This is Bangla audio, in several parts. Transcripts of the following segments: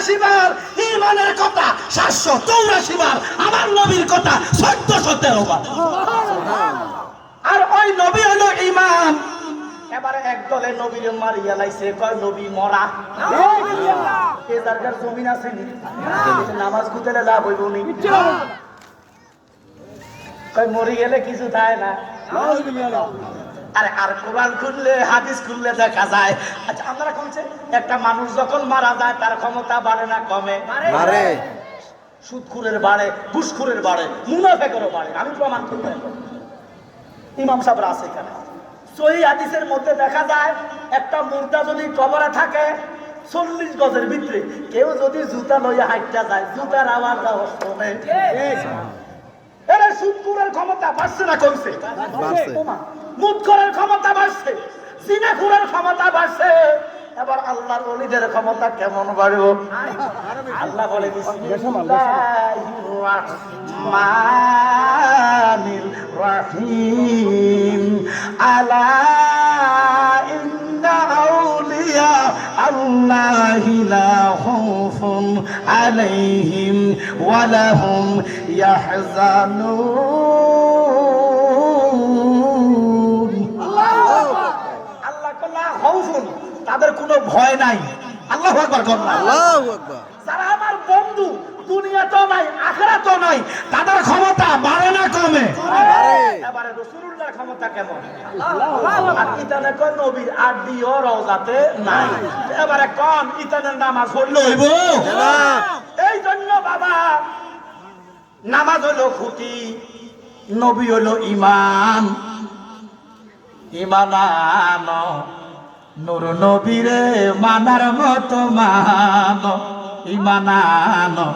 84 বার ঈমানের কথা, 784 বার আমার নবীর কথা, 1413 বার। আর ওই নবী হলো ইমাম। এবারে একদলে নবীর মারিয়া লাইছে, কয় নবী মরা। এই জায়গার জমিন আছে নি, নামাজ কুতেলে লাভ হইব নি? কয় মরি গেলে কিছু থাকে না। আরে আর কোরআন খুললে হাদিস খুললে দেখা যায়। আচ্ছা আমরা কমছে একটা মানুষ যখন মারা যায় তার ক্ষমতা বাড়ে না কমে? বাড়ে। সুদখুরের বাড়ে, ঘুষখুরের বাড়ে, মুনাফেকেরও বাড়ে। আমি প্রমাণ করতে ইমাম সাহেবরা আছে এখানে। সহিহ হাদিসের মধ্যে দেখা যায় একটা মুর্দা যদি কবরে থাকে 40 গজের ভিতরে, কেউ যদি জুতা লইয়া হাইটটা যায়, জুতার আওয়াজ শোনে। এরা সুদখুরের ক্ষমতা বাড়ছে না কমছে? মুদখোরের ক্ষমতা বাড়ছে, জিনাখোরের ক্ষমতা বাড়ছে। এবার আল্লাহর ওলিদের ক্ষমতা কেমন বাড়বে? আল্লাহ বলে বিসমিল্লাহির রহমানির রহিম, আলা ইন্না আউলিয়া আল্লাহি লা খাউফুন আলাইহিম ওয়া লাহুম ইয়াহজানুন। আল্লাহ কল্লা খাউফুন, তাদের কোনো ভয় নাই। আল্লাহু আকবার করুন। আল্লাহু আকবার। যারা আমার বন্ধু দুনিয়াতেও নাই আখিরাতেও নাই, তাদের ক্ষমতা বাড়ে না কমে? বাড়ে। এবারে রাসূলুল্লাহর ক্ষমতা কেমন? আল্লাহু আকবার। ইতানে কোন নবীর আদিও রওজাতে নাই। এবারে কোন ইতানের নামাজ পড়লে হইব না? এই জন্য বাবা নামাজ হলো খুঁটি, নবী হলো ইমাম। ইমান আনো, নূর নবীরে মানার মতো মানো। ইমান আনো,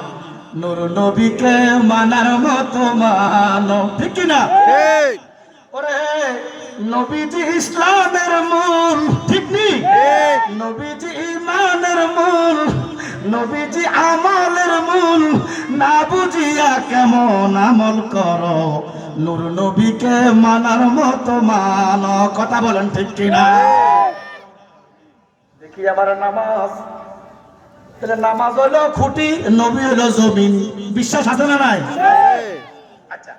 নূর নবীকে মানার মতো মানো। ঠিক কিনা? ঠিক। ওরে নবীজি ইসলামের মূল, ঠিক নি? নবীজি ইমানের মূল, নবীজি আমলের মূল। না বুঝিয়া কেমন আমল করো, নূর নবীকে মানার মতো মানো। কথা বলেন ঠিক কিনা? দেখি আবার নামাজ, তাহলে নামাজ হলো খুঁটি, নবী হলো জমিন। বিশ্বাস আছে না নাই? আচ্ছা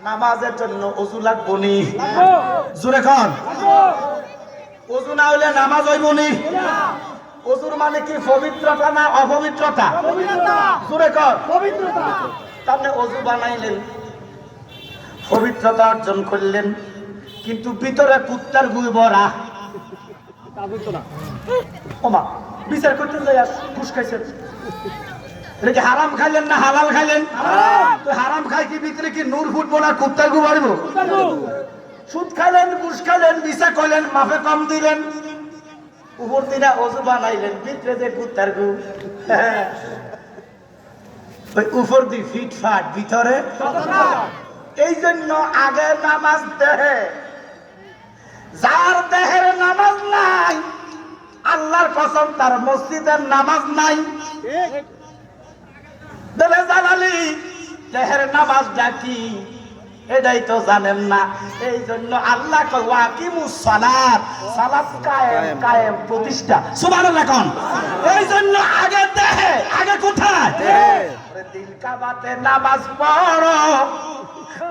নামাজের জন্য ওযু লাগবো নি? জোরে কন। ওযু না হলে নামাজ হইব নি? ওযুর মানে কি পবিত্রতা না অপবিত্রতা? জোরে কন। পবিত্রতা। তাহলে ওযু বানাইলেন, পবিত্রতা অর্জন করলেন, কিন্তু ভিতরে কুত্তার গুই ভরা। ওমা বিচার করতে যাই ঘুষ খাইছেন, এটা কি হারাম খাইলেন না হালাল খাইলেন? তো হারাম খাই কি ভিতরে কি নূর ফুটবো না কুত্তার গু বাড়বো? সুদ খাইলেন, ঘুষ খাইলেন, বিচার করলেন, মাফে কম দিলেন, উপর দিনা ওযু বানাইলেন, ভিতরে যে কুত্তার গু। ওই উপর দি ফিটফাট, ভিতরে। এই জন্য আগে নামাজ দেহে, যার দেহের নামাজ নাই আল্লাহর কসম তার মসজিদের নামাজ নাই। দেলে জালালি দেহের নামাজটা কি এটাই তো জানেন না। এই জন্য আল্লাহ কয় ওয়াকিমুস সালাত, সালাত কায়েম, কায়েম প্রতিষ্ঠা। সুবহানাল্লাহ কোন। এই জন্য আগে দেহে, আগে কোথায়? দেহে। দিল কাবাতে নামাজ পড়ো,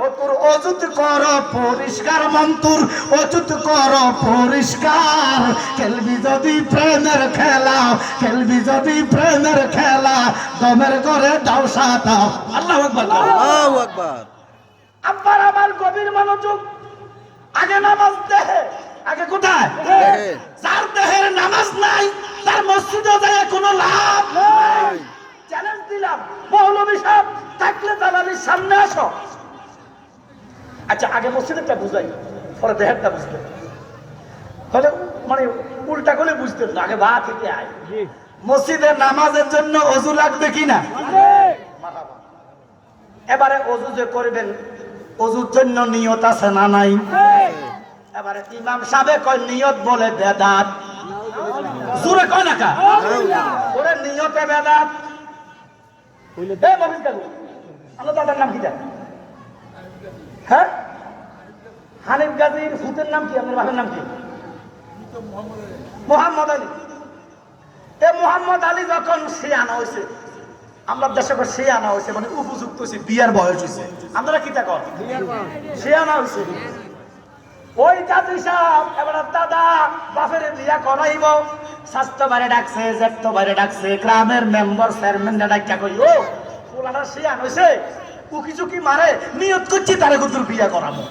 ওতুর অযুত করো পরিষ্কার, মন্তুর অযুত করো পরিষ্কার। খেলবি যদি প্রেমের খেলা, খেলবি যদি প্রেমের খেলা, দমের করে দাও সাদাও। আল্লাহু আকবার। আল্লাহু আকবার। আব্বার আমার গভীর মনোযোগ, আগে নামাজ দেহে, আগে কোথায়? দেহে। যার দেহের নামাজ নাই তার মসজিদে যায় কোনো লাভ নাই। চ্যালেঞ্জ দিলাম, মৌলভী সাহেব থাকলে দালালির সামনে আসো। আচ্ছা আগে মসজিদেরটা বুঝাই, পরে দেহেরটা বুঝতে, তাহলে মানে উল্টা করে বুঝতে না। আগে বা থেকে আয়, মসজিদের নামাজের জন্য ওযু লাগবে কিনা? এবারে ওযু যে করবেন, ওযুর জন্য নিয়ত আছে না নাই? এবারে ইমাম সাহেব কয় নিয়ত বলে বেদাত। জোরে কয় না কা? ওরে নিয়তে বেদাত। এই মবিন কাকু, আমার দাদার নাম কি দেন? হ্যাঁ হানিফ গাজীর ভূতের নাম কি? আপনার বাবার নাম কি? মোহাম্মদ আলী। এ মোহাম্মদ আলী যখন শিয়ানা হয়েছে, আমরা দেশে শিয়ানা হয়েছে মানে উপযুক্ত হয়েছে, বিয়ার বয়স হয়েছে, আপনারা কি তা করেন? শিয়ানা হয়েছে। ওই কাজী সাহেব এবার দাদা বাপের বিয়া করাইব, স্বাস্থ্য বাইরে ডাকছে, জেঠতো বাইরে ডাকছে, গ্রামের মেম্বার চেয়ারম্যান ডাকা কই, ও পোলাটা শিয়ান হয়েছে, উকি চুকি মারে, নিয়ত করছি তারে কুতুর বিয়া করাবো।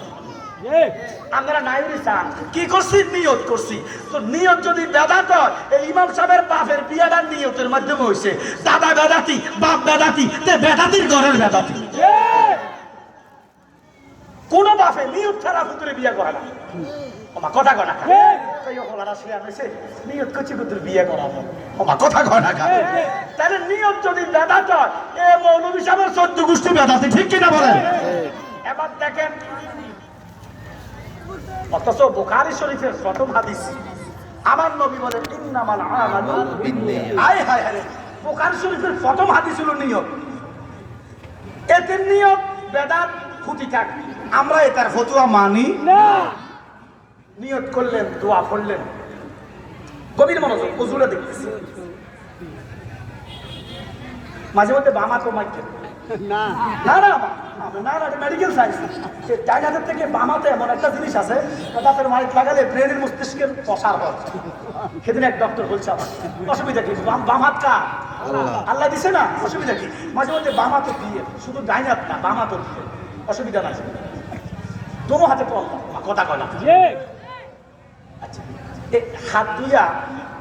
আমরা নাইরি চান কি করছি, নিয়ত করছি। তো নিয়ত যদি বেদাত হয়, এই ইমাম সাহেবের বাপের বিয়াটা নিয়তের মাধ্যমে হয়েছে। দাদা বেদাতি, বাপ বেদাতি, তে বেদাতির ঘরের বেদাতি। কোন বাপে নিয়ত ছাড়া পুত্রে বিয়ে করে না। আমার কথা কয় না নিয়ত করছি পুত্র বিয়ে করাবো, আমার কথা কয় না। তাহলে নিয়ত যদি বেদাত হয়, এ মৌলভী সাহেবের 14 গোষ্ঠী বেদাতি, ঠিক কিনা বলেন? এবার দেখেন, অথচ বুখারী শরীফের প্রথম হাদিস আমার নবী বলেন ইন্নামাল আমালু বিন্নিয়াত। হায় হায় হায়, বুখারী শরীফের প্রথম হাদিস হলো নিয়ত। এতে নিয়ত বেদাত ক্ষতি থাক, আমরা এটার ফতোয়া মানি না। নিয়ত করলেন, দোয়া পড়লেন, গভীর মনোযোগ, ওযুটা দেখতেছি, মাঝে মধ্যে বামা তো মাইকে না না না না না, মেডিকেল সায়েন্স। ডান হাতের থেকে বামাতে এমন একটা জিনিস আছে, দাঁতের মাইক লাগালে ব্রেনের মস্তিষ্কের প্রসার হয়। সেদিন এক ডক্টর বলছে আমার, অসুবিধা কি? বাম হাত কার? আল্লাহ দিছে না, অসুবিধা কি? মাঝে মধ্যে বামা তো দিয়ে, শুধু ডাইন হাত না, বামা তো দিয়ে, অসুবিধা নাই। দোনো হাতে তো আল্লাহ, কথা কয় না। আচ্ছা, এই হাত দুইয়া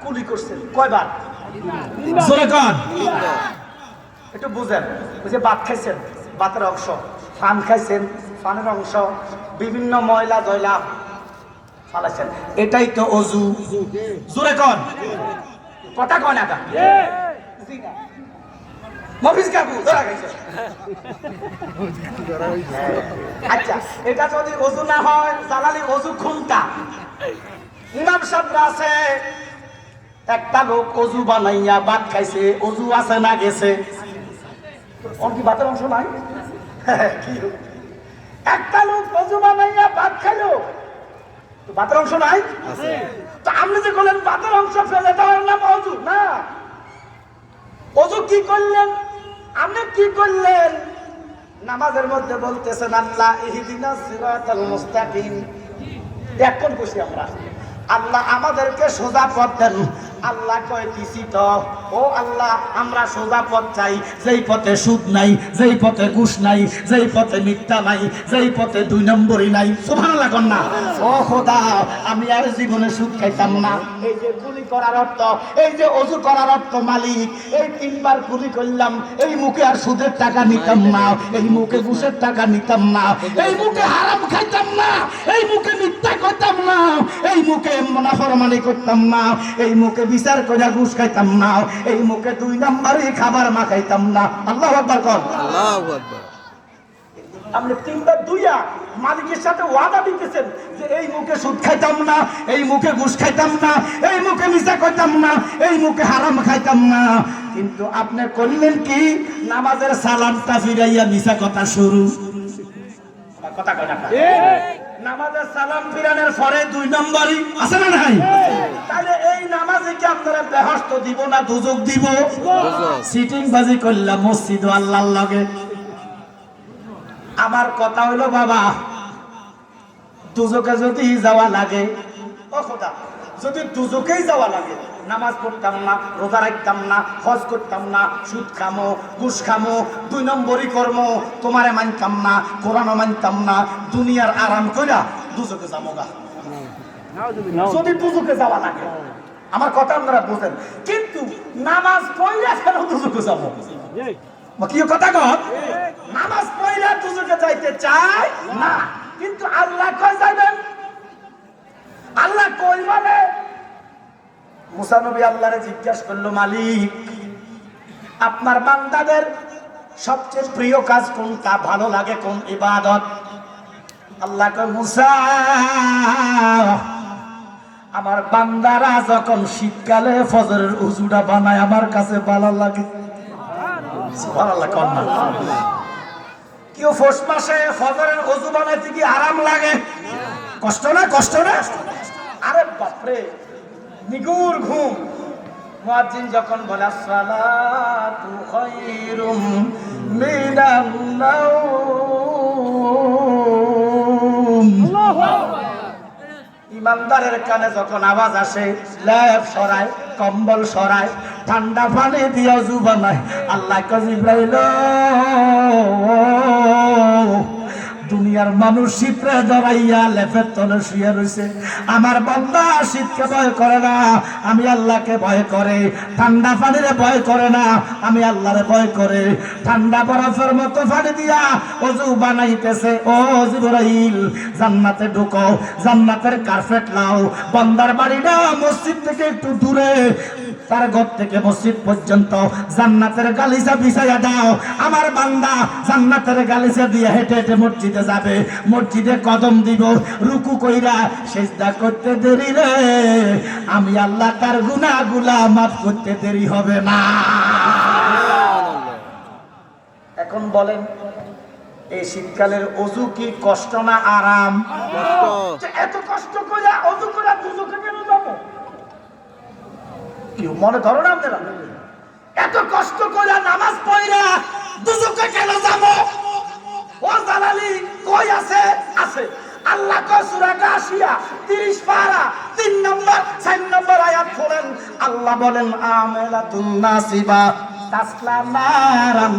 কুলি করছেন কয়বার? একটু বুঝেন। ওই যে ভাত খাইছেন, ভাতের অংশ, ফান খাইছেন, ফানের অংশ, বিভিন্ন ময়লা জয়লা ফালাইছেন, এটাই তো অজু। জোরে কন, কথা কয় না। আচ্ছা, এটা যদি অজু না হয়, জালালি অজু খুনটা। ইমাম সাহেবরা আছে, একটা লোক অজু বানাইয়া ভাত খাইছে, অজু আছে না গেছে? ওর কি ভাতের অংশ নাই? একটা লোক অজু বানাইয়া ভাত খাইলো, ভাতের অংশ নাই? তো আপনি যে বলেন ভাতের অংশ ফেলে দেওয়ার নাম অজু না। অজু কি করলেন? আপনি কি করলেন? নামাজের মধ্যে বলতেছেন আল্লাহ ইহদিনাস সিরাতাল মুস্তাকিম। এখন বসি আমরা, আল্লাহ আমাদেরকে সোজা পথ দেন। আল্লাহ কয় দিছি তো, ও আল্লাহ আমরা সোজা পথ চাই, যেই পথে সুদ নাই, যেই পথে ঘুষ নাই, যেই পথে মিথ্যা নাই, যেই পথে 2 নম্বরই নাই। সুবহানাল্লাহ কোন না? ও খোদা, আমি আর জীবনে সুদ খাইতাম না। এই যে কুলি করার অর্থ, এই যে অজু করার অর্থ মালিক, এই 3 বার কুলি করলাম, এই মুখে আর সুদের টাকা নিতাম না, এই মুখে ঘুষের টাকা নিতাম না, এই মুখে হারাম খাইতাম না, এই মুখে মিথ্যা করতাম না, এই মুখে নাফরমানি করতাম না, এই মুখে বিচার করে ঘুষ খাইতাম না, এই মুখে 2 নম্বরই খাবার মাখাইতাম না। আল্লাহু আকবার কর। আল্লাহু আকবার। আপনি 3 বার দুইয়া মালিকের সাথে ওয়াদা দিতেছেন যে এই মুখে সুদ খাইতাম না, এই মুখে ঘুষ খাইতাম না, এই মুখে মিথ্যা করতাম না, এই মুখে হারাম খাইতাম না। কিন্তু আপনি করলেন কি? নামাজের সালামটা ফিরাইয়া মিথ্যা কথা শুরু। কথা কয় না? নামাজের সালাম ফিরানোর পরে 2 নম্বরই আছে না নাই? তাহলে এই নামাজে কি আপনারা বেহেশত দিব না দুজক দিব? সিটিং বাজি করলাম মসজিদ আল্লাহর লগে। আমার কথা হলো বাবা, দুজকে যদি যাওয়া লাগে, ও খোদা, যদি দুজকেই যাওয়া লাগে, নামাজ পড়তাম না, রোজা রাখতাম না, হজ করতাম না, সুদ খামো, ঘুষ খামো, 2 নম্বরই কর্ম, তোমারে মানতাম না, কোরআনও মানতাম না, দুনিয়ার আরাম কইরা দুজকে যাবো গা। যদি দুজকে যাওয়া লাগে, আমার কথা আপনারা বুঝেন। কিন্তু নামাজ পড়লে কেন দুজকে যাবো? কি কথা কর? নামাজ পড়লে দুজকে যাইতে চাই না, কিন্তু আল্লাহ কই যাবেন। আল্লাহ কই মানে? মুসা নবী আল্লাহরে জিজ্ঞাসা করলো, মালিক আপনার বান্দাদের সবচেয়ে প্রিয় কাজ কোনটা, ভালো লাগে কোন ইবাদত? আল্লাহ কয়, মুসা আমার বান্দারা যখন শীতকালে ফজরের উজুটা বানায় আমার কাছে ভালো লাগে। সুবহানাল্লাহ কোন না? কেউ পৌষ মাসে ফজরের উজু বানাইতে কি আরাম লাগে? কষ্ট না? কষ্ট না? আরে বাপরে, নিগুর ঘুম, মুয়াজ্জিন যখন বলে সালাতু খায়রুম মিনান নাওম, ইমানদারের কানে যখন আওয়াজ আসে, লেপ সরায়, কম্বল সরায়, ঠান্ডা পানি দিয়ে ওযু বানায়, আল্লাহ কয় জিবরাইল, দুনিয়ার মানুষ শীতে জড়াইয়া লেপের তলে শুয়ে রয়েছে, আমার বান্দা শীতকে ভয় করে না, আমি আল্লাহকে ভয় করে। ঠান্ডা পানিরে ভয় করে না, আমি আল্লাহরে ভয় করে। ঠান্ডা বরফের মতো পানি দিয়া ওযু বানাইতেছে। ও জিবরাইল, জান্নাতে ঢুকো, জান্নাতের কার্পেট লাও, বান্দার বাড়িটা মসজিদ থেকে একটু দূরে, তার ঘর থেকে মসজিদ পর্যন্ত জান্নাতের গালিচা বিছাইয়া দাও। আমার বান্দা জান্নাতের গালিচা দিয়ে হেঁটে হেঁটে মসজিদে যাবে, মসজিদে কদম দিব, রুকু কইরা সিজদা করতে দেরি রে, আমি আল্লাহ তার গুনাহগুলা মাফ করতে দেরি হবে না। এখন বলেন, এই শীতকালের ওযু কি কষ্ট না আরাম? এত কষ্ট করে ওযু করে দুজকে কেন যাবো? কেউ মনে ধরো না আপনারা, এত কষ্ট করে নামাজ পড়া দুজকে কেন যাবো? ও জালালি কই আছে? আছে। আল্লাহ কয় সূরা গাশিয়া 30 পারা 3 নম্বর 4 নম্বর আয়াত পড়েন, আল্লাহ বলেন আমালাতুন নাসিবা তাসলা নারান।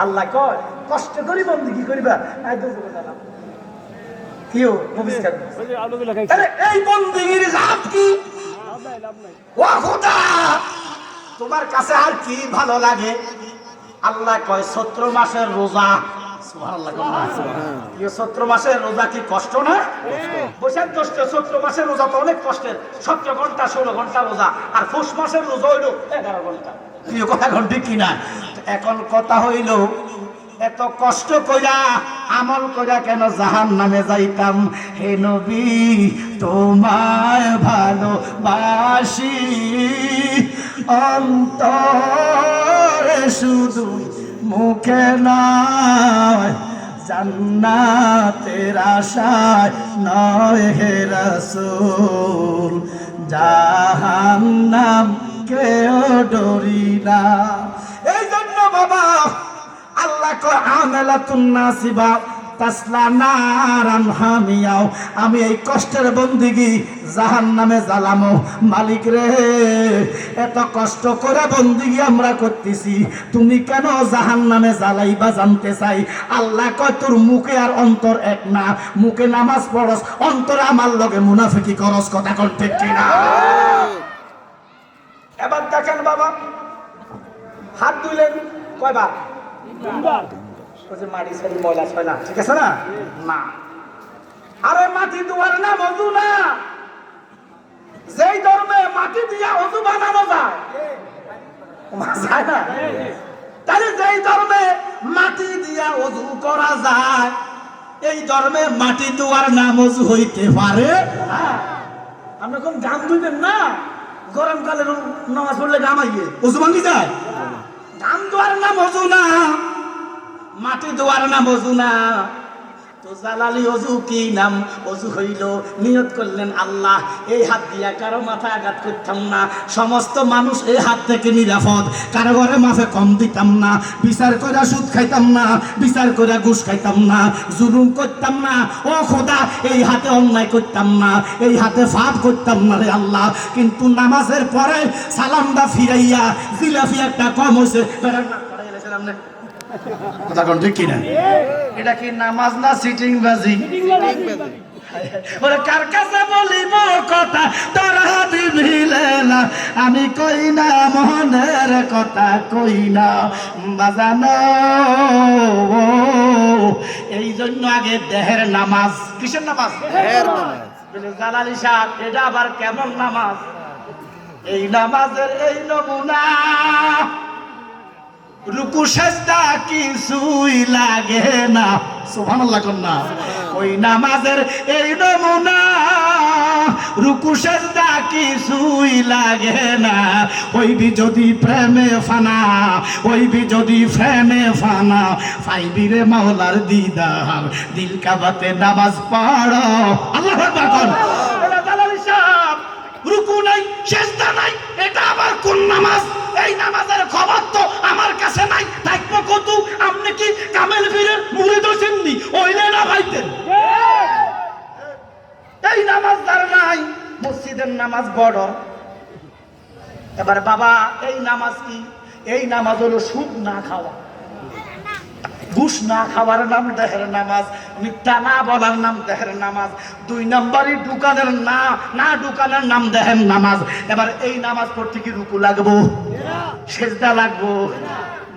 আল্লাহ কয় কষ্ট করি বন্দেগী করিবা, এই দুজকে যাবা কিও ভবিষ্যৎ। আরে এই বন্দেগীর লাভ কি? ও খোদা, তোমার কাছে আর কি ভালো লাগে? আল্লাহ কয় চৈত্র মাসের রোজা। সুবহানাল্লাহ। চৈত্র মাসের রোজা কি কষ্ট না? বৈশাখ জ্যৈষ্ঠ চৈত্র মাসের রোজা তো অনেক কষ্টের, 17 ঘন্টা 16 ঘন্টা রোজা, আর পৌষ মাসের রোজা হইল 11 ঘন্টা। প্রিয় কথা ঘন্টা কিনা? এখন কথা হইল, এত কষ্ট কইরা আমল কইরা কেন জাহান্নামে যাইতাম? হে নবী, তোমায় ভালোবাসি অন্তরে শুধু, মুখে নয়, জান্নাতের আশায় নয় হে রাসূল, জাহান্নাম কেউ ডরি না। এই জন্য বাবা আল্লাহ কয় আমালাতুন নাসিবা তাসলা নারান হামিয়াও, আমি এই কষ্টের বন্দিগি জাহান্নামে জ্বালামো। মালিক রে, এত কষ্ট করে বন্দিগি আমরা করতেছি, তুমি কেন জাহান্নামে জ্বালাইবা জানতে চাই। আল্লাহ কয় তোর মুখে আর অন্তর এক না, মুখে নামাজ পড়স, অন্তরে আমার লগে মুনাফিকি করস। কথা কোন ঠিক কিনা? এবার দেখেন বাবা, হাত ধুইলেন কয়বার? মাটি সারি ময়লা ছয় না, ঠিক আছে না? না, আরে মাটি ধোয়ার নাম ওযু না। যেই ধর্মে মাটি দিয়া ওযু বানানো যায় না, তাহলে যেই ধর্মে মাটি দিয়া ওযু করা যায়, এই ধর্মে মাটি ধোয়ার নাম ওযু হইতে পারে? আমরা কোন গাম ধুইবেন না, গরমকালে নামাজ পড়লে গাম আইয়ে ওযু ভাঙি যায়। গাম ধোয়ার নাম ওযু না, মাটি ধোয়ার নাম ওযু না। তো জালালি ওযু কি নাম? ওযু হইল নিয়ত করলেন আল্লাহ এই হাত দিয়া কারো মাথায় আঘাত করতাম না, সমস্ত মানুষ এই হাত থেকে নিরাপদ, কারো ঘরে মাফে কম দিতাম না, বিচার করে সুদ খাইতাম না, বিচার করে ঘুষ খাইতাম না, জুলুম করতাম না। ও খোদা, এই হাতে অন্যায় করতাম না, এই হাতে পাপ করতাম না রে আল্লাহ। কিন্তু নামাজের পরে সালামটা ফিরাইয়া জিলাপি একটা কম হয়েছে, কথা কোন ঠিক কিনা? এটা কি নামাজ না সিটিং বাজি? ওরে কার কাছে বলিব কথা তোরা দিবিলে না, আমি কই না মনের কথা, কই না বাজানো। এই জন্য আগে দেহের নামাজ। কিসের নামাজ? দেহের নামাজ। জালালি সাহেব, এটা আবার কেমন নামাজ? এই নামাজের এই নমুনা, রুকু সাজদা কিছুই লাগে না। সুবহানাল্লাহ কন্যা। ওই নামাজের এই নমুনা, রুকু সাজদা কিছুই লাগে না। ওইবি যদি প্রেমে ফানা, ওইবি যদি প্রেমে ফানা, পাইবি রে মাওলার দিদার, দিল কাবাতে নামাজ পড়ো। আল্লাহু আকবার। রুকু নাই, সেজদা নাই, এটা আবার কোন নামাজ? এই নামাজের খবর তো আমার কাছে নাই। থাকবো কত? আপনি কি কামেল পীরের মুরিদ হইছেননি? ওইলে না ভাইতেন। এই নামাজ যার নাই, মসজিদের নামাজ বড়। এবার বাবা, এই নামাজ কি? এই নামাজ হলো সুদ না খাওয়া, ঘুষ না খাওয়ার নাম দেহের নামাজ, মিথ্যা না বলার নাম দেহের নামাজ, 2 নম্বরই দোকানের না দোকানের নাম দেহের নামাজ। এবার এই নামাজ পড়তে কি রুকু লাগবো? সেজদা লাগবো?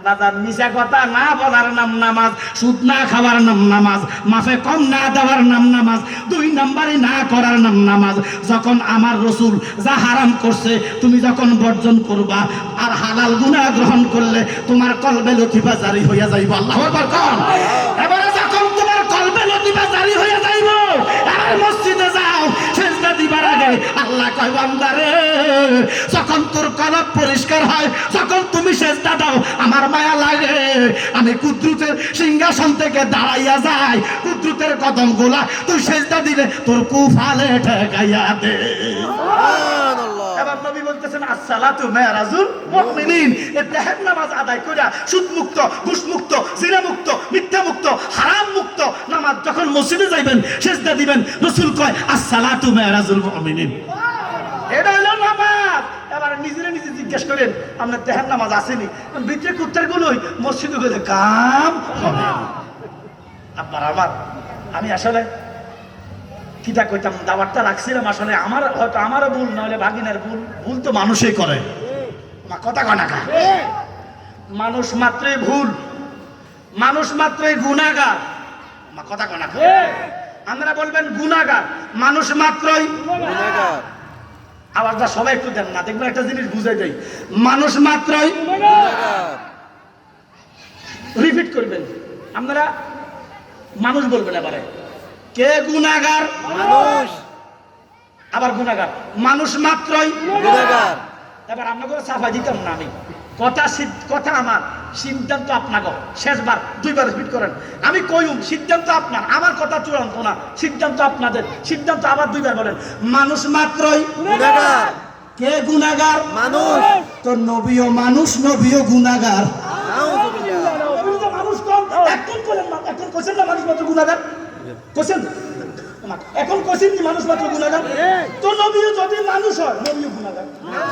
দাদার মিশা কথা না বলার নাম নামাজ, সুদ না খাওয়ার নাম নামাজ, মাফে কম না দেওয়ার নাম নামাজ, 2 নম্বরই না করার নাম নামাজ। যখন আমার রসুল যা হারাম করছে তুমি যখন বর্জন করবা আর হালাল গুনাহ গ্রহণ করলে তোমার কলবে লতিফা জারি হইয়া যাইব। আল্লাহু আকবার কোন। এবারে যখন তোমার কলবে লতিফা জারি হইয়া যাইব, আর মসজিদে যাও, সেজদা দিবার আগে আল্লাহ কয় বান্দারে, যখন তোর কলব পরিষ্কার হয়, যখন তুমি সেজদা দাও, আমার মায়া লাগে, আমি কুদরতের সিংহাসন থেকে দাঁড়াইয়া যাই, কুদরতের কদম গোলা তুই সেজদা দিলে তোর কুফালে ঠেকাইয়া দে। সুবহানাল্লাহ। এবার নবী বলতেছেন আসসালাতু মিরাজুল মুমিনিন। এই দেহের নামাজ আদায় কইরা সুদ মুক্ত, ঘুষ মুক্ত, জিনা মুক্ত, মিথ্যা মুক্ত, হারাম মুক্ত নামাজ যখন মসজিদে যাইবেন, সেজদা দিবেন, রাসূল কয় আসসালাতু মিরাজুল মুমিনিন। এটা হলো নামাজ। এবার নিজে জিজ্ঞেস করেন আপনার দেহের নামাজ আসেনি? ভিতরে কুত্তার গুলোই মসজিদে গেলে কাম হবে। আপনার আমার আমি আসলে কিটা কইতাম, দাবারটা রাখছিলাম আসলে আমার, হয়তো আমারও ভুল, নাহলে ভাগিনার ভুল। ভুল তো মানুষই করে, কথা কয় না। মানুষ মাত্রই ভুল, মানুষ মাত্রই গুনাহগার, কথা কয় না। আপনারা বলবেন গুনাহগার, মানুষ মাত্রই গুনাহগার। আওয়াজটা সবাই একটু দেন না, দেখবেন একটা জিনিস বুঝাই দেয়, মানুষ মাত্রই রিপিট করবেন আপনারা, মানুষ বলবেন। এবারে কে গুনাহগার? মানুষ। আবার গুনাহগার, মানুষ মাত্রই গুনাহগার। এবার আপনাকে সাফা দিতাম না আমি, কথা আমার, সিদ্ধান্ত আপনাকে। শেষবার 2বার রিপিট করেন, আমি কইম সিদ্ধান্ত আপনার, আমার কথা চূড়ান্ত না, সিদ্ধান্ত আপনাদের। সিদ্ধান্ত আবার 2বার বলেন, মানুষ মাত্রই গুনাহগার। কে গুনাহগার? মানুষ। তো নবীও মানুষ, নবীও গুনাহগার। নাউযুবিল্লাহ। মানুষ কোন? এখন বলেন না, এখন কইছেন না মানুষ মাত্র গুনাহগার? কইছেন এখন কইছেন কি মানুষ মাত্র গুনাহগার? তো নবীও যদি মানুষ হয়, নবীও গুনাহগার।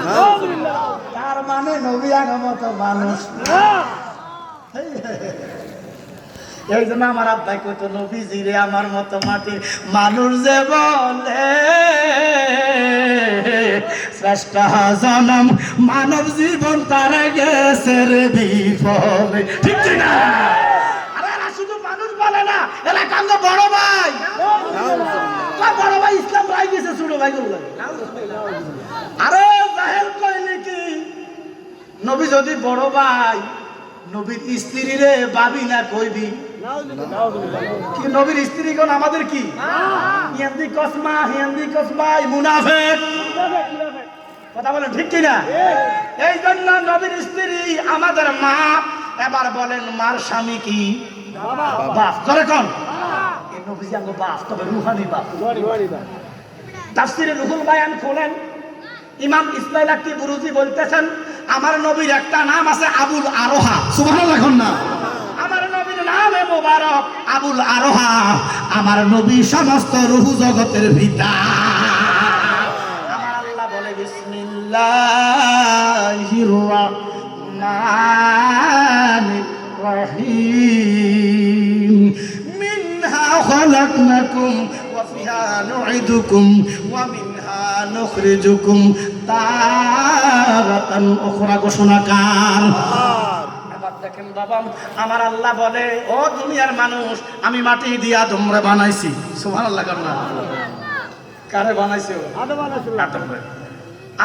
নাউযুবিল্লাহ। তার মানে নবী আগের মতো মানুষ না। এই জন্য আমার আব্বাই কইতো, নবীজি রে আমার মতো মাটির মানুষ যে বলে, শ্রেষ্ঠ জনম মানব জীবন তার গেছে রে বিফলে। ঠিক না? আরে এরা শুধু মানুষ বলে না, এরা কাঙ্গ বড় ভাই। বড় ভাই ইসলাম রাই গেছে ছোট ভাই গুলো। আরে জাহেল কইলে কি, নবী যদি বড় ভাই, নবীর স্ত্রী রে ভাবি না কইবি কি? নবীর স্ত্রীগণ আমাদের কি? হিয়ান্দি কসমা, হিয়ান্দি কসমাই মুনাফিক। কথা বলেন ঠিক কিনা? এই জন্য নবীর স্ত্রী আমাদের মা। এবার বলেন মার স্বামী কি? বাপ। করে কোন? এই নবীজি আঙ্গ বাপ, তবে রুহানি বাপ। তাফসিরে রুহুল বায়ান খোলেন, ইমাম ইসমাইল আকতি বুরুজি বলতেছেন, আমার নবীর একটা নাম আছে আবুল আরোহা। সুবহানাল্লাহ না? আমার নবীর নামে মোবারক আবুল আরোহা। আমার নবী সমস্ত রূহ জগতের পিতা। আমার আল্লাহ বলে বিসমিল্লাহির রহমানির রহিম, মিনহা খালাকনাকুম ওয়া ফিহা নুঈদুকুম ওয়া মিনহা নুখরিজুকুম তারাতান উখরা। ঘোষণাকার। এবার দেখেন বাবা, আমার আল্লাহ বলে, ও দুনিয়ার মানুষ, আমি মাটি দিয়া তোমরা বানাইছি। সুবহানাল্লাহ না? কারে বানাইছো? আদম বানাইছো।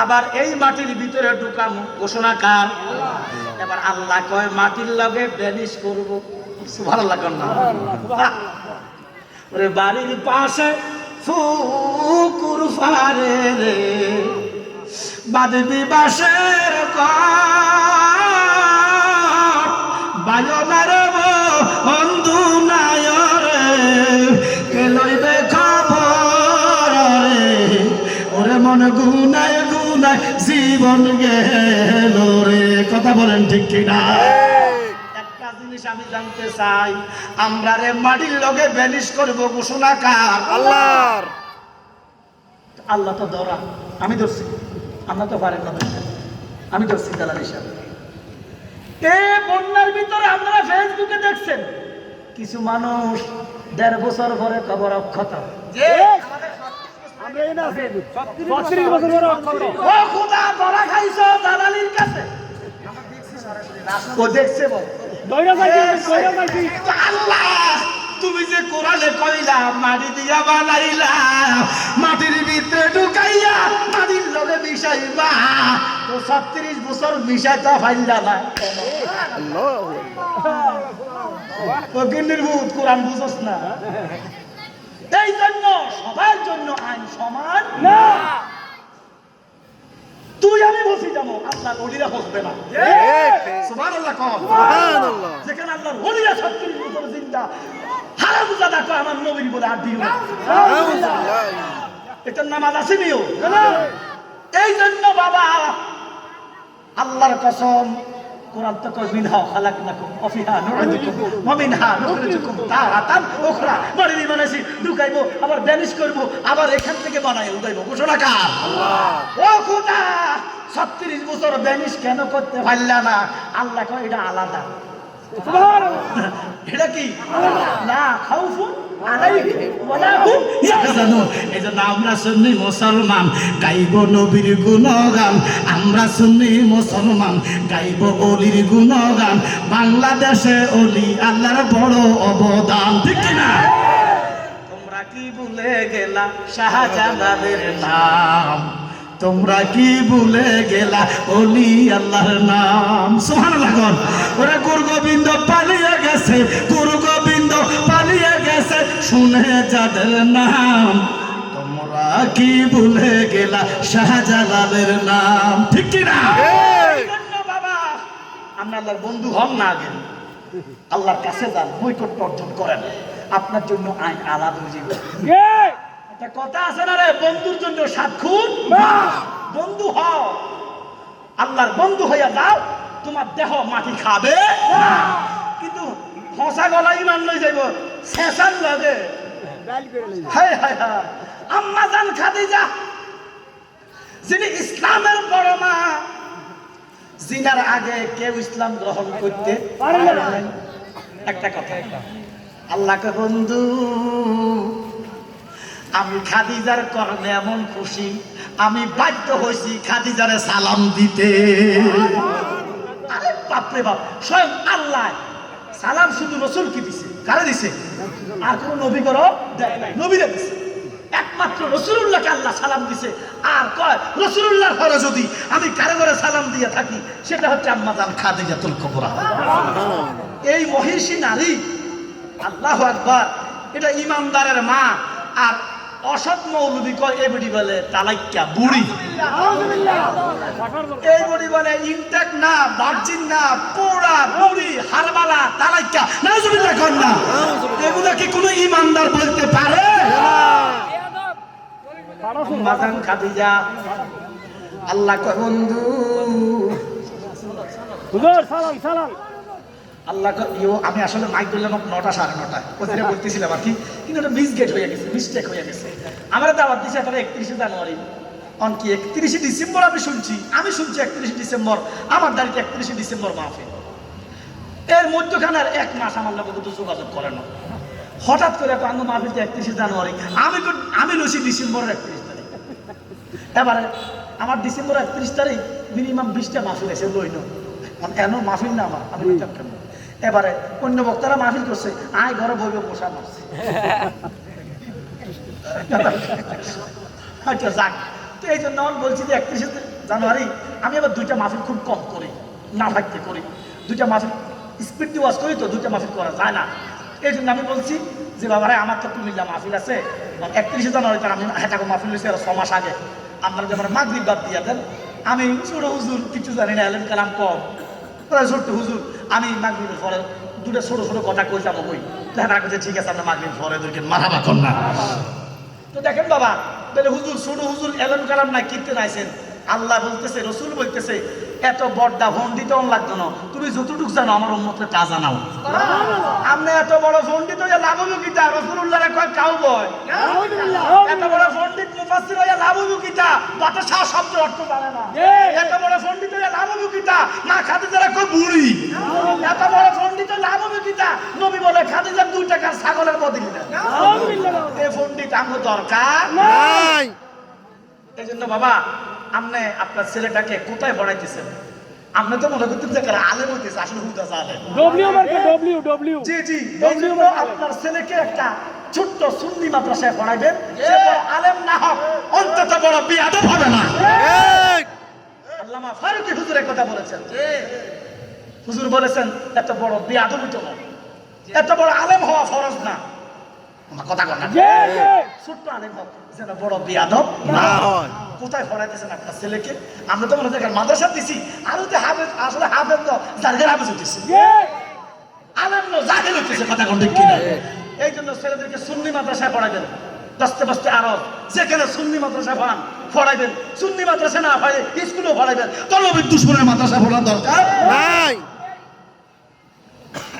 আবার এই মাটির ভিতরে ঢুকাম। ঘোষণাকার। এবার আল্লাহ কয় মাটির লগে বেনিশ করব। সুবহানাল্লাহ না? ওরে বাড়ির পাশে ফুকুর ফারে রে, বাদবি বাসের বায়নার বন্ধু নাই রে, কে লইবে খবর রে, ওরে মন গুনায় জীবন গেল রে। কথা বলেন ঠিক কিনা? একটা জিনিস আমি জানতে চাই, আমরা রে মাটির লগে ব্যানিশ করব ঘোষণা কার? আল্লাহর। আল্লাহ তো ধরা, আমি ধরছি, আমরা তো পারেন না ধরতে। আমি ধরছি দালাল হিসাবে। বন্যার ভিতরে আপনারা ফেসবুকে দেখছেন কিছু মানুষ 1.5 বছর পরে কবর অক্ষত। ও খোদা, ধরা খাইছো দালালির কাছে। ও দেখছে বল। আল্লাহ, তুমি যে কোরআনে কইলা মাটি দিয়া বানাইলা, মাটির ভিতরে ঢুকাইয়া মাটির লগে মিশাইবা, তো 36 বছর মিশাইতে পারলা না। ও গিন্নির ভূত, কোরআন বুঝছ না? এই জন্য সবার জন্য আইন সমান না। তুই আমি বলছি যেমন আল্লাহ ওলিরা বসবে না। সুবহানাল্লাহ কও। সুবহানাল্লাহ। যেখানে আল্লাহর ওলিরা 36 বছর জিন্দা, হারামজাদা কয় আমার নবীর বলে আর দিও না। এটার নামাজ আছে নিও। এই জন্য বাবা, আল্লাহর কসম, কোরআন তো কয় মিনহা খালাকনাকুম ওয়া ফিহা নুঈদুকুম ওয়া মিনহা নুখরিজুকুম তারাতান উখরা। বাড়ি বানাইছি, ঢুকাইবো, আবার ব্যানিশ করবো, আবার এখান থেকে বানাই উঠাইবো। ঘোষণা কার? আল্লাহ। ও খোদা, 36 বছর ব্যানিশ কেন করতে পারলা না? আল্লাহ কয় এটা আলাদা। সুবহানাল্লাহ। এটা কি না খাউফুন আলাইহিম ওয়ালা হুম ইয়াহজানুন। এই জন্য আমরা সুন্নি মুসলমান গাইব নবীর গুণগান, আমরা সুন্নি মুসলমান গাইব ওলির গুণগান। বাংলাদেশে ওলি আল্লাহর বড় অবদান, ঠিক না? তোমরা কি ভুলে গেলা শাহজালালের নাম? তোমরা কি ভুলে গেলা ওলি আল্লাহর নাম? সুবহানাল্লাহ। ওরা গুরু গোবিন্দ পালিয়ে গেছে, গুরু গোবিন্দ পালিয়ে গেছে, শুনে যাদের নাম। তোমরা কি ভুলে গেলা শাহজালালের নাম, ঠিক কি না? বাবা, আমরা আল্লাহর বন্ধু হন না, আগে আল্লাহর কাছে যান, নৈকট্য অর্জন করেন। আপনার জন্য আইন আলাদা হয়ে যাবে। একটা কথা আছে না রে, বন্ধুর জন্য 7 খুন। বন্ধু হও, আল্লাহর বন্ধু হইয়া যাও, তোমার দেহ মাটি খাবে কিন্তু ফসা গলা ইমান লই যাইব শেষার লাগে। হায় হায় হায়। আম্মা জান খাদিজা, যিনি ইসলামের বড় মা, জিনার আগে কেউ ইসলাম গ্রহণ করতে পারে না। একটা কথা, আল্লাহকে বন্ধু, আমি খাদিজার কর্মে এমন খুশি, আমি বাধ্য হয়েছি খাদিজারে সালাম দিতে। আরে বাপরে বাপ, স্বয়ং আল্লাহ সালাম শুধু রসুল কি দিছে? কারে দিছে? আর কোন নবী করো নবীরে দিছে। একমাত্র রসুলুল্লাহকে আল্লাহ সালাম দিছে। আর কয় রসুলুল্লাহর ঘরে যদি আমি কারে ঘরে সালাম দিয়ে থাকি, সেটা হচ্ছে আম্মা জান খাদিজাতুল কুবরা। এই মহিষী নারী, আল্লাহু আকবার, এটা ইমানদারের মা। আর অসৎ মৌলবী কয় এই বডি বলে তালাইক্কা বুড়ি, এই বডি বলে ইনটেক না, ভার্জিন না, পোড়া বুড়ি, হারবালা, তালাইক্কা। নাউজুবিল্লাহ কর না। এগুলা কি কোনো ইমানদার বলতে পারে? মাজান খাদিজা, আল্লাহ কয় বন্ধু, হুজুর সালাম সালাম। আল্লাহ আমি আসলে মাইক ধরলাম 9টা 9:30 ওইটা বলতেছিলাম আর কি, কিন্তু ওটা মিসগেট হয়ে গেছে, মিস্টেক হয়ে গেছে। আমার দাওয়াত দিছে তাহলে 31 জানুয়ারি, অনকি 31 ডিসেম্বর আমি শুনছি 31 ডিসেম্বর আমার দাঁড়িয়ে 31 ডিসেম্বর মাহফিল। এর মধ্যখানে আর 1 মাস আমার লোক তো যোগাযোগ করে না। হঠাৎ করে তো আঙ্গ মাহফিল 31 জানুয়ারি, আমি লইছি ডিসেম্বরের 31 তারিখ। এবারে আমার ডিসেম্বর 31 তারিখ মিনিমাম 20টা মাহফিল এসে লইল। কেন মাহফিল না আমার, আমি বলতাম কেন। এবারে অন্য বক্তারা মাহফিল করছে, আয় ঘরে বইবে মশা মারছে। আচ্ছা যাক, তো এই জন্য বলছি যে 31 জানুয়ারি আমি আবার 2টা মাহফিল খুব কম করি, না থাকতে করি। 2টা মাহফিল স্পিড দিয়ে ওয়াজ করি, তো 2টা মাহফিল করা যায় না। এই জন্য আমি বলছি যে বাবারা আমার তো কুমিল্লা মাহফিল আছে 31 জানুয়ারি, তার আমি হেটাকো মাহফিল হয়েছে 6 মাস আগে। আপনারা যেমন মাগরিব বাদ দিয়ে দেন, আমি ছোট হুজুর কিছু জানি না, এলেন কালাম কম, ছোট্ট হুজুর আমি মাগরিবের পরে 2টা ছোট ছোট কথা কই যাবো কই, দেখা করছে ঠিক আছে আমরা মাগরিব পরে দুইকে মারাবা কর না। তো দেখেন বাবা, তাহলে হুজুর ছোট হুজুর এলেন কালাম না কিনতে নাইছেন, আল্লাহ বলতেছে, রসুল বলতেছে, এত বড়টা পণ্ডিত লাগতো না, তুমি যতটুকু জানো আমার উম্মতকে তা জানাও। আপনি এত বড় পণ্ডিত হইয়া লাভ হইব কিটা? রাসূলুল্লাহ কয় কাউ বয়। এত বড় পণ্ডিত মুফাসসির হইয়া লাভ হইব কিটা? বাতাসা শব্দ অর্থ জানে না। এত বড় পণ্ডিত হইয়া লাভ হইব কিটা? মা খাদিজা কয় বুড়ি। এত বড় পণ্ডিত লাভ হইব কিটা? নবী বলে খাদিজা 2 টাকার ছাগলের বদলি না। এই পণ্ডিত আমার দরকার নাই। এইজন্য বাবা, আপনি আপনার ছেলেটাকে কোথায় পড়াইতেছেন? আপনি তো মনে করতেন যে আলেম হইতেছে, আসলে হুদা আলেম। জি জি, আপনার ছেলেকে একটা ছোট্ট সুন্নি মাদ্রাসায় পড়াইবেন, সে আলেম না হোক, অন্তত বড় বিয়াদব হবে না। আল্লামা ফারুকী হুজুর কথা বলেছেন। হুজুর বলেছেন এত বড় বিয়াদব হইতো না, এত বড় আলেম হওয়া ফরজ না। কথা কর না, ছোট্ট আলেম হোক, যেন বড় বিয়াদব না হয়। কোথায় পড়াইতেছেন আপনার ছেলেকে? আমরা তো মনে করি মাদ্রাসা দিছি, আর যে হাফেজ, আসলে হাফেজ তো জাহেল হাফেজ হইতেছে, আলেম তো জাহেল হইতেছে। কথা কোন ঠিক কিনা? এই জন্য ছেলেদেরকে সুন্নি মাদ্রাসায় পড়াইবেন, বস্তে বস্তে আরব যেখানে সুন্নি মাদ্রাসায় পড়াইবেন। সুন্নি মাদ্রাসা না হয় স্কুলেও পড়াইবেন, তলবির দুশমনের মাদ্রাসায় পড়ার দরকার নাই।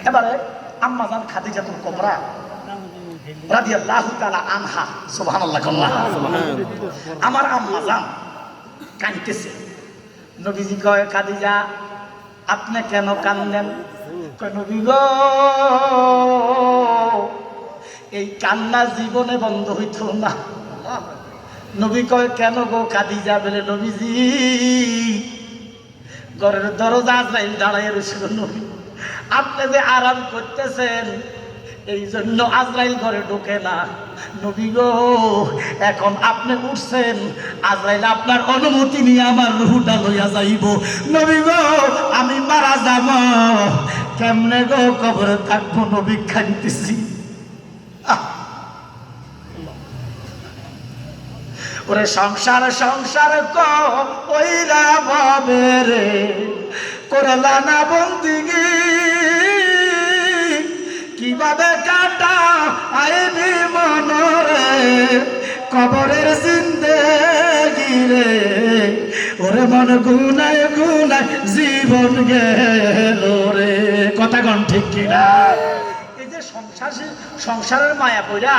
এবারে আম্মাজান খাদিজাতুল কুবরা রাদিয়াল্লাহু তাআলা আনহা, সুবহানাল্লাহ, আমার আম্মাজান কাঁদতেছে। নবীজি কয়, খাদিজা আপনি কেন কান্দেন? কয়, নবী গো, এই কান্না জীবনে বন্ধ হইতো না। নবী কয়, কেন গো খাদিজা? বলে, নবীজি ঘরের দরজা আজরাইল দাঁড়ায় রইছিল, নবী আপনি যে আরাম করতেছেন এই জন্য আজরাইল ঘরে ঢোকে না। নবী গো, এখন আপনি উঠছেন, আজরাইল আপনার অনুমতি নিয়ে আমার রূহটা লইয়া যাইব। নবী গো, আমি মারা যাব, কেমনে গো কবরে থাকবো? নবী কাঁদতেছি। ওরে সংসার সংসার কইরা ভাবে রে, করলা না বন্দিগি, কিভাবে কাটা আইবি মনরে কবরের জিন্দেগি রে। ওরে মন গুনায় গুনায় জীবন গেল রে। কথা কোন ঠিক কিনা? এই যে সংসারের মায়া পইরা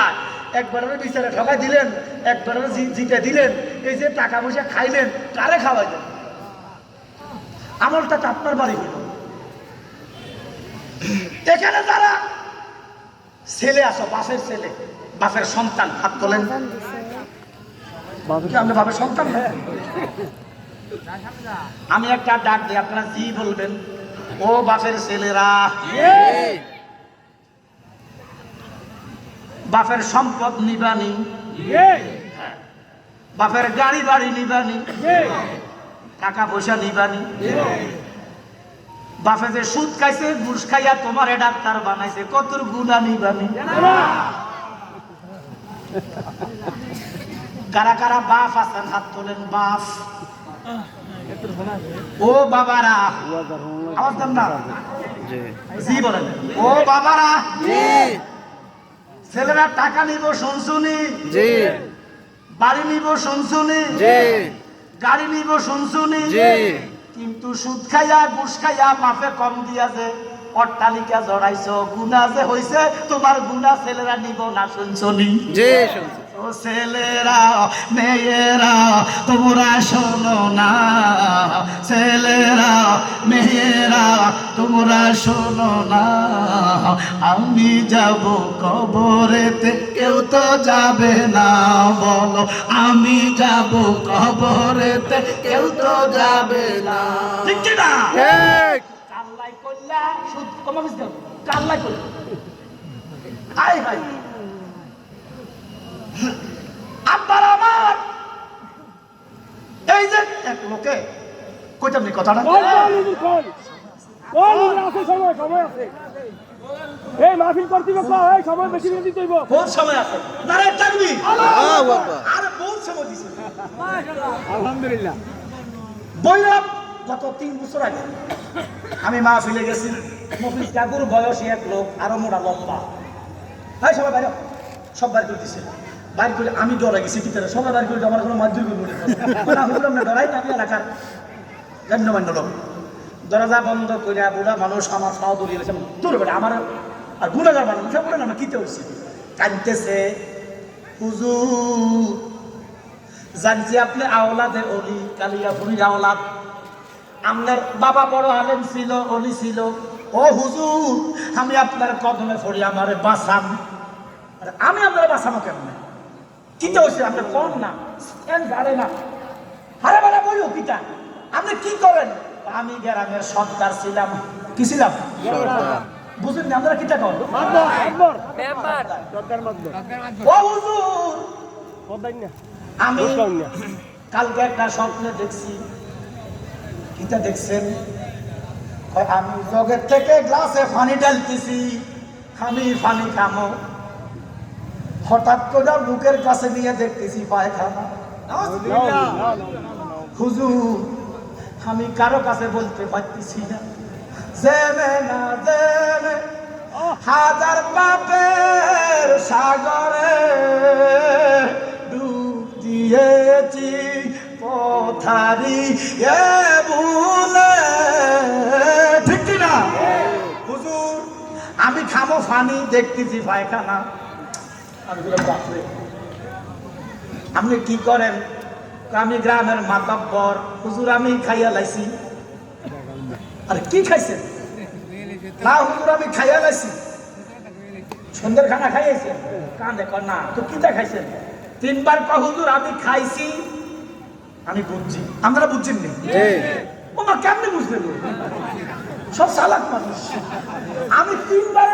একবারের বিচারে ঠকাই দিলেন, একবারের জিতে দিলেন, এই যে টাকা পয়সা খাইলেন, কারে খাওয়াইলেন? আমলটা তো আপনার বাড়ি হইল। এখানে যারা ছেলে আছো, বাপের ছেলে, বাপের সন্তান, হাত তোলেন। আপনি বাপের সন্তান? আমি একটা ডাক দিই, আপনারা জি বলবেন। ও বাপের ছেলেরা, বাপের সম্পদ নিবানি, বাপের গাড়ি বাড়ি নিবানি, টাকা পয়সা নিবানি। বাপে যে সুদ খাইছে, ঘুষ খাইয়া তোমারে ডাক্তার বানাইছে, কতর গুণা নিবানি। কারা কারা বাপ আছেন হাত তোলেন। বাপ, ও বাবারা, আওয়াজ দেন না, জি বলেন। ও বাবারা, ছেলেরা টাকা নিব শুনছুনি, বাড়ি নিব শুনছুনি, গাড়ি নিব শুনছুনি, কিন্তু সুদ খাইয়া ঘুষ খাইয়া মাফে কম দিয়া যে অট্টালিকা জড়াইছো, গুনাহ যে হইছে তোমার, গুনাহ ছেলেরা নিব না শুনছুনি। ও ছেলেরা মেয়েরা তোমরা শোনো না, ছেলেরা মেয়েরা তোমরা শোনো না, আমি যাব কবরেতে, কেউ তো যাবে না। বলো, আমি যাব কবরেতে, কেউ তো যাবে না। ঠিক না? কাল্লাই কইলা সুদ কমাবিস দাও, কাল্লাই কইলা আই হাই। আব্বার আমার এই যে এক লোকে কইতাম নি কথাটা, সময় আছে, এই মাহফিল কর্তৃপক্ষ এই সময় বেশি বেশি দিতে হইব। বহুত সময় আছে, নারায়ে তাকবীর, আল্লাহু আকবার। আরে বহুত সময় দিছে, মাশাআল্লাহ, আলহামদুলিল্লাহ। বইলাম গত 3 বছর আগে আমি মাহফিলে গেছি। মফিজ কাকুর বয়সী এক লোক, আরো মোটা লম্বা, ভাই সবাই বাইরে, সব বাইরে করে দিছে। বাইর করে আমি ডরা গেছি ভিতরে সবাই বাইর করে আমার কোনো মাধ্যম না হুজুর আমরা ডরাই না আমি এলাকার গণ্যমান্য লোক দরজা বন্ধ করে বুড়া মানুষ আমার সাও দৌড়িয়ে গেছে দূর করে আমার আর গুণাগার মানুষ সব বলে না আমার কিতে হচ্ছে কাঁদতেছে হুজুর জানছি আপনি আওলাদে অলি কালিয়াপুরীর আওলাদ আপনার বাবা বড় আলেম ছিল অলি ছিল ও হুজুর আমি আপনার কদমে পড়ি আমারে বাঁচান আমি আপনার বাঁচানো কেমন কিতে হচ্ছে আপনার কম না গাড়ে না হারে বেড়া বলি কিটা আপনি কি করেন আমি গ্রামের সর্দার ছিলাম কি ছিলাম বুঝলেন না আপনারা কিটা করেন ও হুজুর আমি কালকে একটা স্বপ্নে দেখছি কিটা দেখছেন আমি জগের থেকে গ্লাসে পানি ঢালতেছি আমি পানি খামো হঠাৎ করে বুকের কাছে নিয়ে দেখতেছি পায়খানা হুজুর আমি কারো কাছে বলতে পারতেছি না জেনে না জেনে হাজার পাপের সাগরে ডুব দিয়েছি পথারি এ ভুলে ঠিক না হুজুর আমি খামো ফানি দেখতেছি পায়খানা আমি বললাম বাপরে আপনি কি করেন আমি গ্রামের মাতব্বর হুজুর আমি খাইয়া লাইছি আরে কি খাইছেন না হুজুর আমি খাইয়া লাইছি সুন্দর খানা খাইয়েছেন কাঁদে কর না তো কিটা খাইছেন তিনবার কহ হুজুর আমি খাইছি আমি বুঝছি আপনারা বুঝছেন নি ও মা কেমনে বুঝলেন সব চালাক মানুষ আমি তিনবার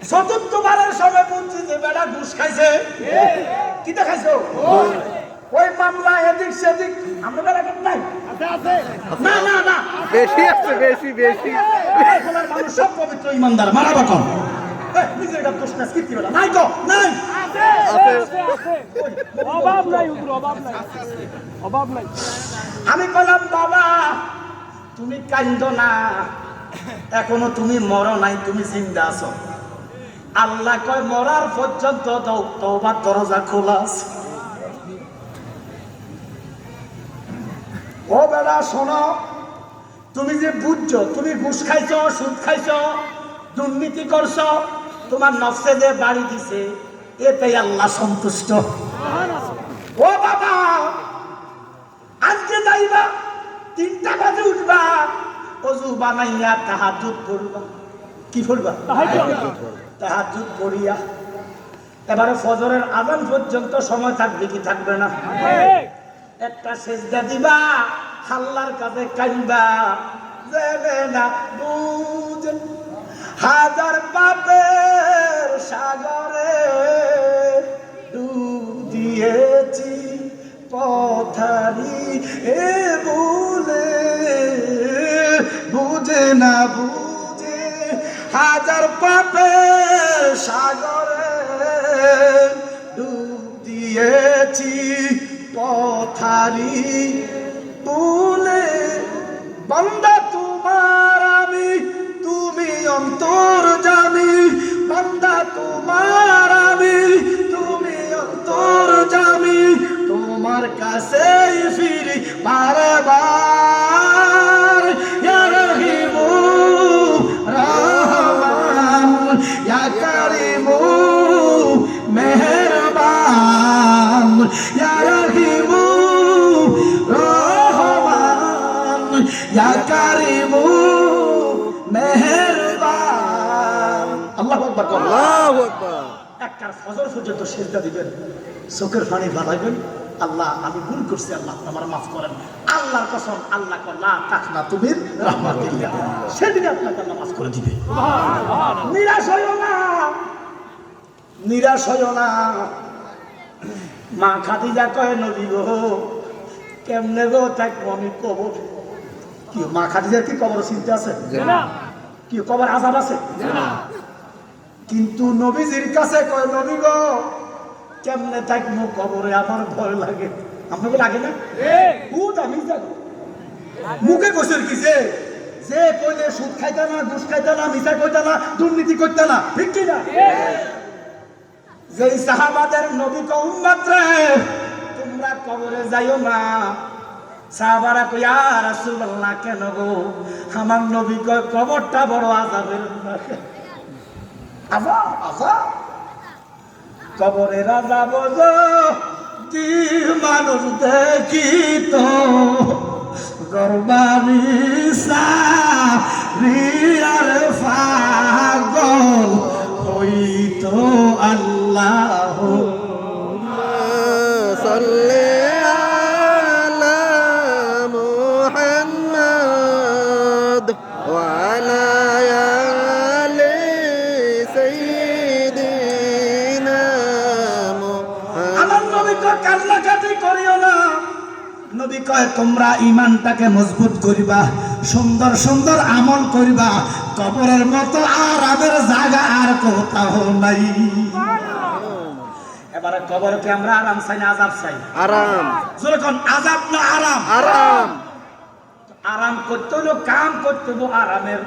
চতুর্থবারের সময় বুঝছি যে বেড়া ঘুষ খাইছে কিটা খাইছো ওই মামলা এদিক সেদিক আমরা বেড়া নাই না না না বেশি আছে বেশি বেশি মানুষ সব পবিত্র ইমানদার মারাবা কম নিজের কাছে দোষ না স্কিপ করে নাই গো নাই অভাব নাই হুজুর অভাব নাই অভাব নাই আমি বললাম বাবা তুমি কান্দো না এখনো তুমি মরো নাই তুমি জিন্দা আছো আল্লাহ কয় মরার পর্যন্ত তওবার দরজা খোলা আছে ও বেড়া শোনো তুমি যে বুঝছো তুমি ঘুষ খাইছো সুদ খাইছো দুর্নীতি করছো তোমার নফসে যে বাড়ি দিছে এতেই আল্লাহ সন্তুষ্ট ও বাবা আজকে যাইবা 3টা বাজে উঠবা ওযু বানাইয়া তাহাজ্জুদ পড়বা কি পড়বা তাহাজ্জুদ পড়িয়া এবারে ফজরের আযান পর্যন্ত সময় থাকবে কি থাকবে না একটা সেজদা দিবা আল্লাহর কাছে কাঁদবা জেনে না বুঝেন হাজার পাপের সাগরে ডুব দিয়েছি পথারি এ ভুলে বুঝে না বুঝে হাজার পাপের সাগরে ডুব দিয়েছি পথারি ভুলে বান্দা তোমার আমি তুমি অন্তর্যামী বান্দা তোমার আমি তুমি অন্তর্যামী তোমার কাছেই ফিরি বারবার ইয়া রহিমু রহমান ইয়া কারিমু মেহেরবান ইয়া রহিমু রহমান ইয়া কারিমু মেহেরবান আল্লাহু আকবার আল্লাহু আকবার একটা ফজর পর্যন্ত সিজদা দিবেন চোখের পানি বাড়াইবেন আল্লাহ আমি ভুল করছি আল্লাহ আমার মাফ করেন আল্লাহর কসম আল্লাহ লা তাকনা তুমি রাহমাতিল্লাহ সেদিন আপনাকে আল্লাহ মাফ করে দিবে নিরাশ হইও না নিরাশ হইও না মা খাদিজা কয় নবী গো কেমনে গো থাকবো আমি কবর কি মা খাদিজার কি কবর চিন্তা আছে না কি কবর আযাব আছে না কিন্তু নবীজির কাছে কয় নবী গো কেমনে থাকবো কবরে আমার ভয় লাগে আপনাকে লাগে না আমি জানো মুখে কইছেন কি যে কইলে সুদ খাইতা না ঘুষ খাইতা না মিছা কইতা না দুর্নীতি করতে না ঠিক কি না যেই সাহাবাদের নবী ক উম্মত রে তোমরা কবরে যাইও না। সাহাবারা কই ইয়া রাসূলুল্লাহ কেন গো? আমার নবী কয় কবরটা বড় আযাবের। আযাব আযাব কবরের আযাব কি মানুষ দেখিত গরবানি সারিয়ার পাগল হইতো আল্লাহ সাল্লি আলা মুহাম্মদ ওয়া আলা আলি সাইয়্যিদিনা মুহাম্মদ। আমার নবী কয় কান্নাকাটি করিও না। নবী কয় তোমরা ঈমানটাকে মজবুত করিবা, সুন্দর সুন্দর আমল করিবা। কবরের মতো আরামের জায়গা আর কোথাও নাই। এবারে কবরকে আমরা আরাম চাই না আযাব চাই? আরাম যখন আযাব না আরাম? আরাম আরাম করতে হলো কাম করতে হলো আরামের।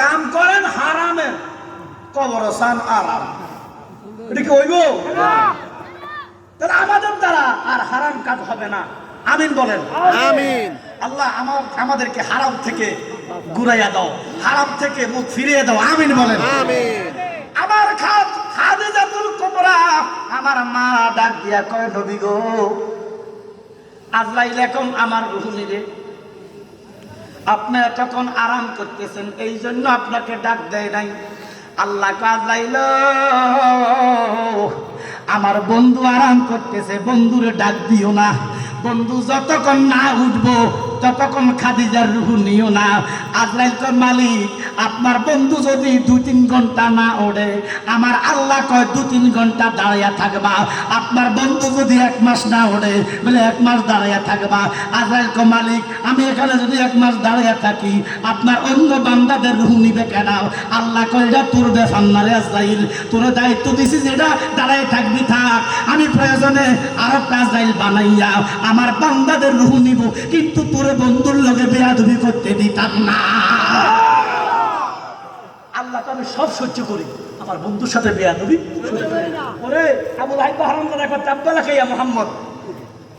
কাম করেন হারামের, কবর চান আরাম। এটা কি হইব? তাহলে আমাদের দ্বারা আর হারাম কাজ হবে না। আমিন বলেন। আমিন। আল্লাহ আমাদেরকে হারাম থেকে ঘুরাইয়া দাও, হারাম থেকে মুখ ফিরিয়ে দাও। আমিন বলেন। আমিন। আমার খাদিজাতুল কুবরা আমার মা ডাক দিয়া কয় নবী গো আজরাইল এখন আমার রূহ নিবে, আপনি তখন আরাম করতেছেন এই জন্য আপনাকে ডাক দেয় নাই। আল্লাহ আজরাইল আমার বন্ধু আরাম করতেছে, বন্ধুরে ডাক দিও না। বন্ধু যতক্ষণ না উঠবো ততক্ষণ খাদিজার রূহ নিও না। আজরাইল কয় মালিক আপনার বন্ধু যদি 2-3 ঘন্টা না ওঠে, আমার আল্লাহ কয় 2-3 ঘন্টা দাঁড়াইয়া থাকবা। আপনার বন্ধু যদি 1 মাস না ওঠে বলে 1 মাস দাঁড়াইয়া থাকবা। আজরাইল কয় মালিক আমি এখানে যদি 1 মাস দাঁড়াইয়া থাকি আপনার অন্য বান্দাদের রূহ নিবে কেন? আল্লাহ কয় এটা তোর ব্যাপার না রে আজরাইল, তোর দায়িত্ব দিছি যেটা দাঁড়াই থাকবি থাক, আমি প্রয়োজনে আরো আজরাইল বানাইয়া আমার বান্দাদের রূহ নিব, কিন্তু তোর বন্ধুর লগে বেয়াদবি করতে দিতাম না। আল্লাহ তো আমি সব সহ্য করি, আমার বন্ধুর সাথে বেয়াদবি ওরে আবু লাইব হারামজাদা কয় তাব্বালাকা ইয়া মুহাম্মদ।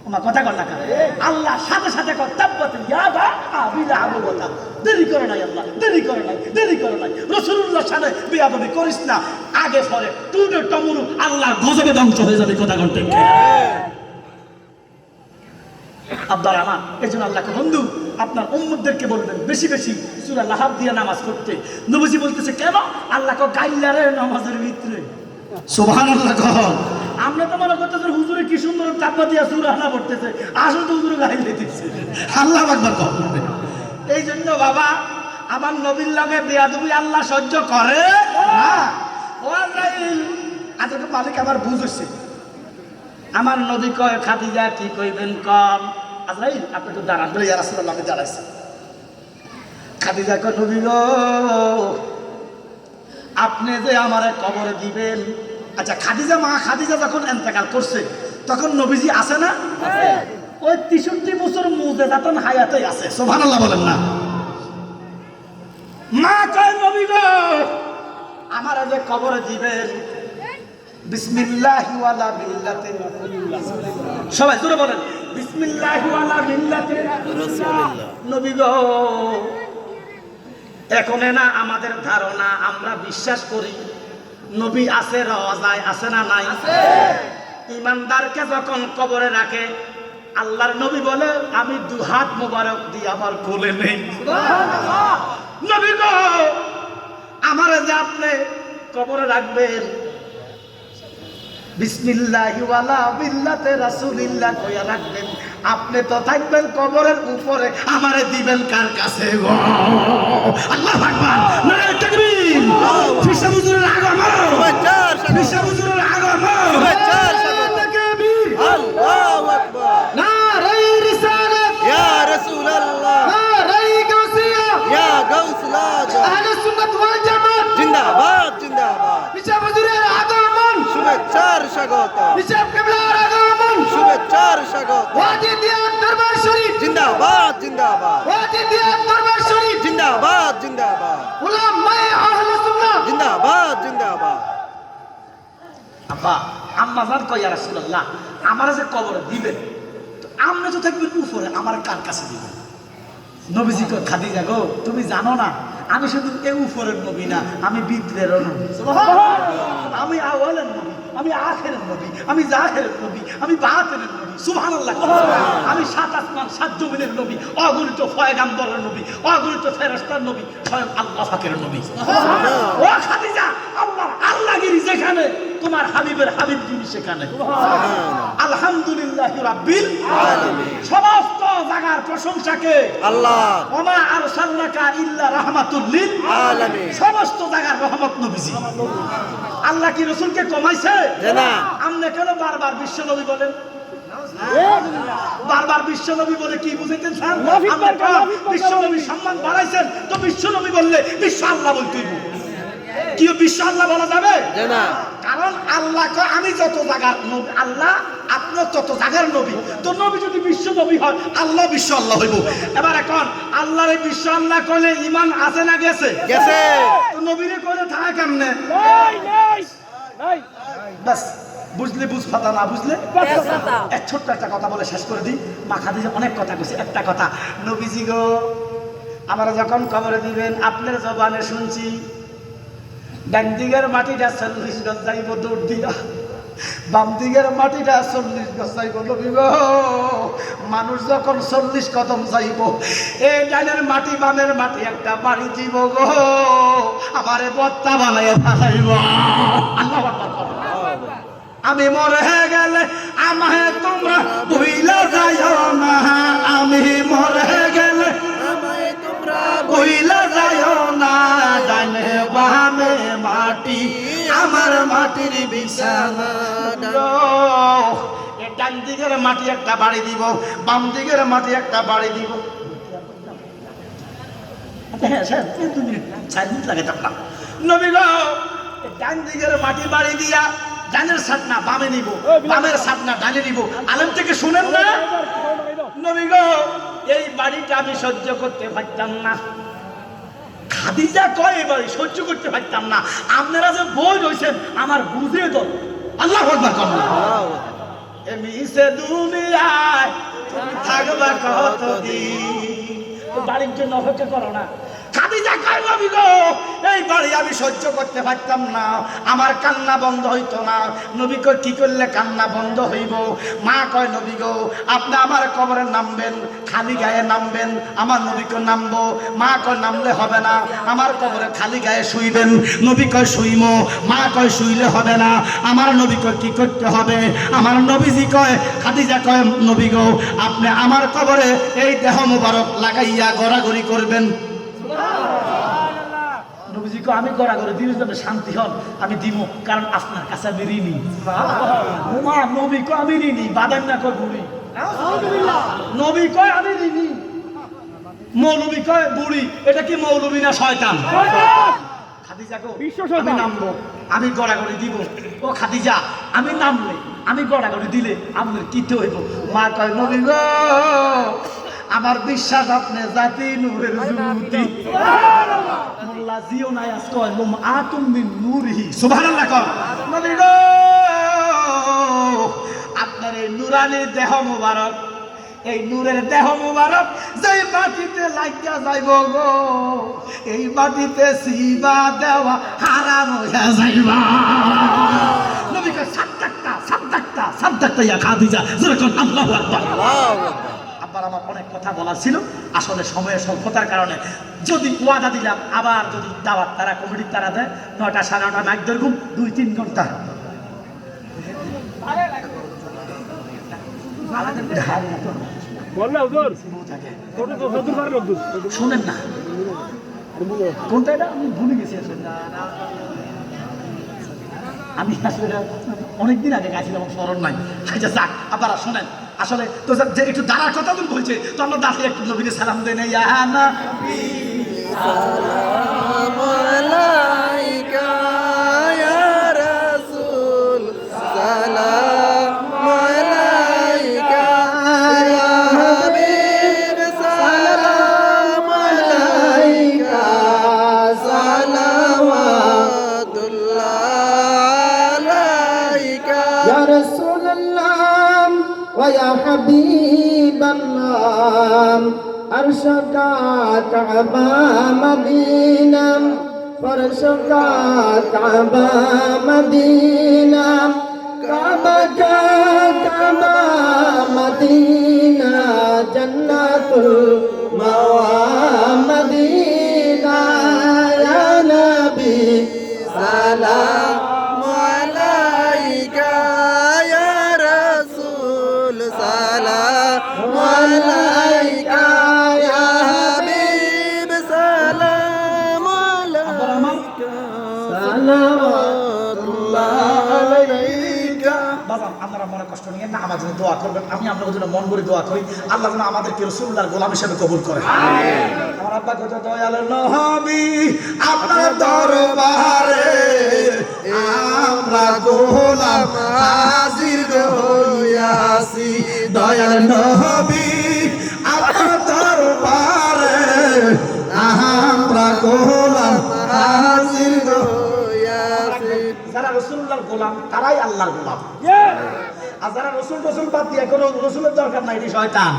আমার কথা কর না কারে আল্লাহ সাথে সাথে কয় তাব্বাত ইয়া বা আবিলা আবু কথা। দেরি করে নাই আল্লাহ, দেরি করে নাই, দেরি করে নাই। রাসূলুল্লাহর সাথে বেয়াদবি করিস না, আগে পরে টুডে টমরু আল্লাহ গজবে ধ্বংস হয়ে যাবে। কথা কর ঠিক আব্বার আমার। এই জন্য আল্লাহকে বন্ধু আপনার উম্মতদেরকে বলবেন বেশি বেশি সূরা লাহাব দিয়ে নামাজ পড়তে। নবীজি বলতেছে কেন? আল্লাহ কো গাইলারে নামাজের ভিতরে। সুবহানাল্লাহ কহ। আমরা তো মনে করতেছি হুজুরে কি সুন্দর চাপা দিয়া সূরা না পড়তেছে, আসলে তো হুজুরে গাইলে দিচ্ছে। আল্লাহু আকবার কহ। এই জন্য বাবা আমার নবীর লগে বেয়াদবি আল্লাহ সহ্য করে না। ও আজরাইল আজকে মালিক আমার বুঝ হইছে। আমার নবী কয় খাদিজা কি কইবেন কম? আজরাইল আপনি তো দাঁড়ান বলে ইয়া রাসূলুল্লাহ আমি দাঁড়াইছি। খাদিজা কয় নবী গো আপনি যে আমারে কবরে দিবেন। আচ্ছা খাদিজা মা খাদিজা যখন ইন্তেকাল করছে তখন নবীজি আছে না? আছে। ওই 63 বছর মুজিজাতুন হায়াতে আছে। সুবহানাল্লাহ বলেন না। মা কয় নবী গো আমারে যে কবরে দিবেন বিসমিল্লাহি ওয়ালা মিল্লাতি রাসূলিল্লাহ। সবাই জোরে বলেন বিসমিল্লাহি ওয়ালা মিল্লাতি রাসূলিল্লাহ। নবী গো এখন না আমাদের ধারণা আমরা বিশ্বাস করি নবী আছে, রওজায় আছে না নাই? আছে। ঈমানদারকে যখন কবরে রাখে আল্লাহর নবী বলে আমি 2 হাত মোবারক দিয়ে আমার কোলে নেই। সুবহানাল্লাহ। নবী গো আমারে যে আপনি কবরে রাখবেন বিসমিল্লাহি ওয়ালা বিল্লাতে রাসূলিল্লাহ কইয়া রাখবেন, আপনি তো থাকবেন কবরের উপরে, আমারে দিবেন কার কাছে গো? আল্লাহু আকবার, নারে তাকবীর। ফিসা হুজুরের আগমন, ফিসা হুজুরের আগমন, তাকবীর। আল্লাহু আকবার। নারে রিসালাত ইয়া রাসূলুল্লাহ, নারে গাউসিয়া, ইয়া গাউসুল আজম। আহলে সুন্নাত ওয়াল জামাত জিন্দাবাদ জিন্দাবাদ। ফিসা হুজুরের আগমন, শুভেচ্ছার স্বাগত, ফিসা কিবলার আগমন, শুভেচ্ছার স্বাগত। ওয়াজি দিয়াত দরবার শরীফ জিন্দাবাদ জিন্দাবাদ, ওয়াজি দিয়াত দরবার শরীফ, জিন্দাবাদ জিন্দাবাদ, উলামায়ে আহলে সুন্নাহ। জিন্দাবাদ জিন্দাবাদ। হ্যাঁ আম্মা জান কয় ইয়া রাসূলুল্লাহ আমার যে কবরে দিবেন তো আপনি তো থাকবেন উপরে আমার কার কাছে দিবেন নবীজি কয় খাদিজা গো তুমি জানো না আমি শুধু এই উপরের নবী না আমি বিদ্রেরও নবী আমি আওয়ালের নবী আমি আখেরের নবী আমি জাহেরের নবী আমি বাতিনের নবী সুবহানাল্লাহ আমি সাত আসমান সাত জমিনের নবী অগণিত পয়গাম্বরের নবী অগণিত ফেরেশতার নবী স্বয়ং আল্লাহ পাকের নবী ও খাদিজা আল্লাহগিরি যেখানে তোমার হাবিবের হাবিবগিরি সেখানে আলহামদুলিল্লাহি রাব্বিল আলামিন সমস্ত জায়গার প্রশংসাকে আল্লাহ ওমা আরসালনাকা ইল্লা রাহমাতুল লিল আলামিন সমস্ত জায়গার রহমত নবীজি আল্লাহ কি রাসূলকে কমাইছে না আপনি কেন বারবার বিশ্ব নবী বলেন বারবার বিশ্ব নবী বলে কি বুঝাইতেন স্যার বিশ্ব নবী সম্মান বাড়াইছেন তো বিশ্ব নবী বললে বিশ্ব আল্লাহ বলতেই কি বিশ্ব আল্লাহ বলা যাবে না কারণ আল্লাহ আমি যত জায়গার নবী আল্লাহ আপনার তত জায়গার নবী তো নবী যদি বিশ্ব নবী হয় আল্লাহ বিশ্ব আল্লাহ হইব এবার এখন আল্লাহর এই বিশ্ব আল্লাহ কইলে ঈমান আছে না গেছে গেছে তো নবীরে কইলে থাকে কেমনে নাই নাই নাই বাস বুঝলে বুঝ ফাতা না বুঝলে এক ছোট্ট একটা কথা বলে শেষ করে দিই মা খাদিজা অনেক কথা কইছে একটা কথা নবীজি গো আমরা যখন কবরে দিবেন আপনার জবানে শুনছি ডান দিকের মাটিটা 40 গজ যাইব দৌড় দিয়া বাম দিকের মাটিটা 40 গজ যাইব নবী গো মানুষ যখন 40 কদম যাইব এই ডানের মাটি বামের মাটি একটা বাড়ি দিব গো আমারে বত্তা বানাইয়া ফেলাইব আল্লাহু আকবার আমি মরে গেলে আমায় তোমরা ভুইলা যাইও না আমি মরে গেলে আমায় তোমরা ভুইলা যাইও না ডানে বামে মাটি আমার মাটির বিছানা এই ডান দিকের মাটি একটা বাড়ি দিব বাম দিকের মাটি একটা বাড়ি দিব হ্যাঁ স্যার 2 মিনিট 4 মিনিট লাগাইতাম না নবী গো ডান দিকের মাটি বাড়ি দিয়া ডানের সাতনা বামে নিব বামের সাতনা ডানে নিব আলেম থেকে শুনেন না নবী গো এই বাড়িটা আমি সহ্য করতে পারতাম না খাদিজা কয় এই বাড়ি সহ্য করতে পারতাম না আপনারা যে বই রয়েছেন আমার বুঝিয়ে দাও আল্লাহু আকবার করুন এমি সে দুনিয়ায় তুমি থাকবা কতদিন বাড়ির জন্য অপেক্ষা করো না খাদিজা কয় নবী গো এই বাড়ি আমি সহ্য করতে পারতাম না আমার কান্না বন্ধ হইতো না নবী কয় কি করলে কান্না বন্ধ হইব মা কয় নবী গো আপনি আমার কবরে নামবেন খালি গায়ে নামবেন আমার নবীকে নামবো মা কয় নামলে হবে না আমার কবরে খালি গায়ে শুইবেন নবী কয় শুইমো মা কয় শুইলে হবে না আমার নবী কয় কি করতে হবে আমার নবীজি কয় খাদিজা কয় নবী গো আপনি আমার কবরে এই দেহ মোবারক লাগাইয়া গড়াগড়ি করবেন নবীজিকে আমি গড়াগড়ি দিলে যাবে শান্তি হন আমি দিব কারণ আপনার কাছে আমি ঋণী মা নবী কয় আমি ঋণী বাদাম না কয় বুড়ি নবী কয় আমি ঋণী মৌলবী কয় বুড়ি এটা কি মৌলবী না শয়তান খাদিজা গো আমি নামবো আমি গড়াগড়ি দিব ও খাদিজা আমি নামলে আমি গড়াগড়ি দিলে আপনার কিতে হইব মা কয় নবী গো আমার বিশ্বাস আপনি জাতি নূরের জুতি মোল্লা জিও নাই আজ কয় লুম আতুম মিন নূরিহি সুবহানাল্লাহ কয় নবী গো আপনার এই নূরানি দেহ মোবারক এই নূরের দেহ মোবারক যেই মাটিতে লাগিয়া যাইব গো এই মাটিতে সিবা দেওয়া হারাম হইয়া যাইবা নবী কয় সাদ্দাক্তা ইয়া খাদিজা যেরকম আল্লাহু আকবার আবার আমার অনেক কথা বলা ছিল আসলে সময়ের স্বল্পতার কারণে যদি ওয়াদা দিলাম আবার যদি দাওয়াত তারা কমিটির তারা দেয় 9টা 9:30 মাইক দরগুম 2-3 ঘন্টা শুনেন না কোনটা এটা আমি ভুলে গেছি আসলে আমি আসলে অনেকদিন আগে গাইছিলাম আমার স্মরণ নাই আচ্ছা যাক আবার শোনেন আসলে তো যে একটু দাঁড়ার কথা তুমি বলছে তো আমরা দাঁড়িয়ে একটু নবীকে সালাম দেন ইয়া নবী সালাম আলাইকা ইয়া রাসূল সালাম আলাইকা ইয়া হাবিব সালাম আলাইকা সালাওয়াতুল্লাহ হাবিবাল্লাহ अर्श का काबा मदीना फर्श का काबा मदीना काबा का काबा मदीना जन्नतुल मवा मदीना या नबी सलाम अलैका या रसूल सलाम अलैका या हबीब सलाम अलैका सलामुल्लाह अलैका। বাবা আপনারা মনে কষ্ট নিয়ে না, আমার জন্য দোয়া করবেন। আমি আপনাদের জন্য মন ভরে দোয়া করি, আল্লাহ যেন আমাদেরকে রাসূলুল্লাহর গোলাম হিসেবে কবুল করে। আমার আব্বা কত দয়ালু নবী, আপনার দরবারে আমরা গোলাম হাজির হইয়াছি। দয়াল নবী, আপনার দরবারে আমরা গোলাম হাজির হইয়াছি। যারা রাসূলুল্লাহর গোলাম তারাই আল্লাহর গোলাম। আর যারা রসুল বাদ দিয়ে কোনো রসুলের দরকার নাই, এটি শয়তান।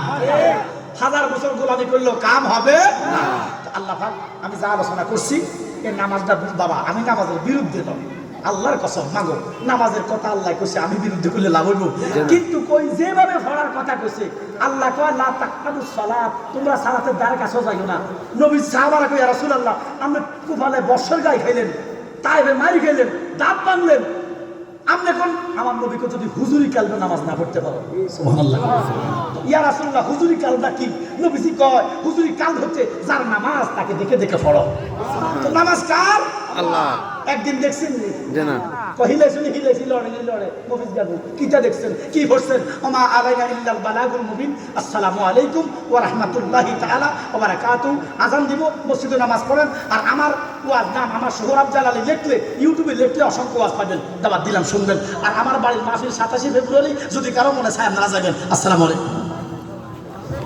হাজার বছর গোলামি করলেও কাম হবে না। আল্লাহ পাক, আমি যা আলোচনা করছি এই নামাজটা বাবা, আমি নামাজের বিরুদ্ধে নয়, আল্লাহর কসম মাগো, নামাজের কথা আল্লাহ কইছে, আমি বিরুদ্ধে করলে লাভ হইব? কিন্তু কই যেভাবে পড়ার কথা কইছে, আল্লাহ কয় লা তাকরাবুস সালাত, তোমরা সালাতের দ্বারে কাছেও যাইও না। নবী সাহাবারা কই ইয়া রাসূলুল্লাহ, আপনি কুফালে বর্ষার গায়ে খাইলেন, তাইবে মারি খাইলেন, দাঁত ভাঙলেন, আপনি কোন আমার নবীকে যদি হুজুরি কালবে নামাজ না পড়তে পারো? সুবহানাল্লাহ। ইয়া রাসূলুল্লাহ, হুজুরি কালটা কি? নবীজি কয় হুজুরি কাল হচ্ছে যার নামাজ তাকে দেখে দেখে পড়ো। তো নামাজ কার? আল্লাহ। একদিন দেখছেন জানা কহিলে শুনি হিলেছি লড়ে মফিজ গাবু কিটা দেখছেন, কি পড়ছেন? ওমা আলাইনা ইল্লাল বালাগুল মুবিন। আসসালামু আলাইকুম ওয়া রাহমাতুল্লাহি তাআলা ওয়া বারাকাতুহু। আজান দিব, মসজিদে নামাজ পড়েন। আর আমার ওয়াজ নাম আমার সোহরাব জালালি লিখলে, ইউটিউবে লিখলে অসংখ্য ওয়াজ পাবেন, দাবাত দিলাম শুনবেন। আর আমার বাড়ির মাহফিল 27 ফেব্রুয়ারি, যদি কারো মনে চায় আপনারা যাবেন। আসসালামু আলাইকুম।